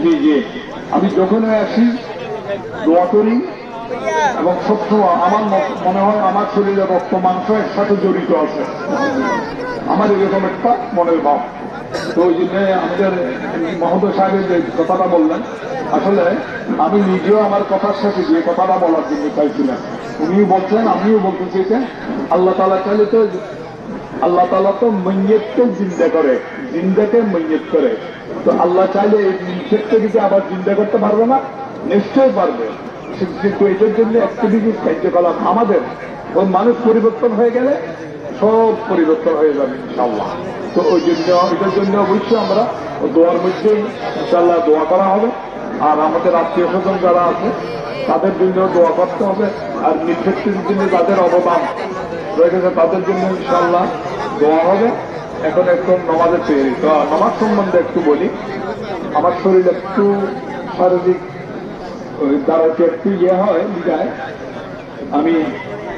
জি জি, আমি যখনই আসি দোয়া করি এবং সবসময় আমার মনে হয় আমার শরীরে রক্ত মাংস একসাথে জড়িত আছে, আমার এরকম একটা মনের ভাব। তো ওই জন্য আমাদের মহোদয় সাহেবের যে কথাটা বললেন, আসলে আমি নিজেও আমার কথার সাথে যে কথাটা বলার জন্য চাইছিলাম, উনিও বলছেন আমিও বলতে চেয়েছেন। আল্লাহ তাআলা চাইলে তো, আল্লাহ তাআলা তো মৈয়তকে জিন্দা করে, জিন্দাকে মৈয়ত করে। তো আল্লাহ চাইলে এই ক্ষেত্রে কিছু আবার জিন্দা করতে পারবে না? নিশ্চয় পারবে। কিন্তু এটার জন্য অ্যাক্টিভিটিস কার্যকলাপ আমাদের, ওই মানুষ পরিবর্তন হয়ে গেলে সব পরিবর্তন হয়ে যাবে ইনশাআল্লাহ। তো ওই জন্য এটার জন্য অবশ্যই আমরা দোয়ার মধ্যে ইনশাআল্লাহ দোয়া করা হবে। আর আমাদের আত্মীয় স্বজন যারা আছে তাদের জন্য দোয়া করতে হবে। আর নির্দিষ্টের জন্য যাদের অবদান রয়ে গেছে তাদের জন্য ইনশাআল্লাহ দোয়া হবে। এখন একটু নমাজের তৈরি, তো নামাজ সম্বন্ধে একটু বলি। আমার শরীর একটু শারীরিক দাঁড়াতে একটু হয় বিদায় আমি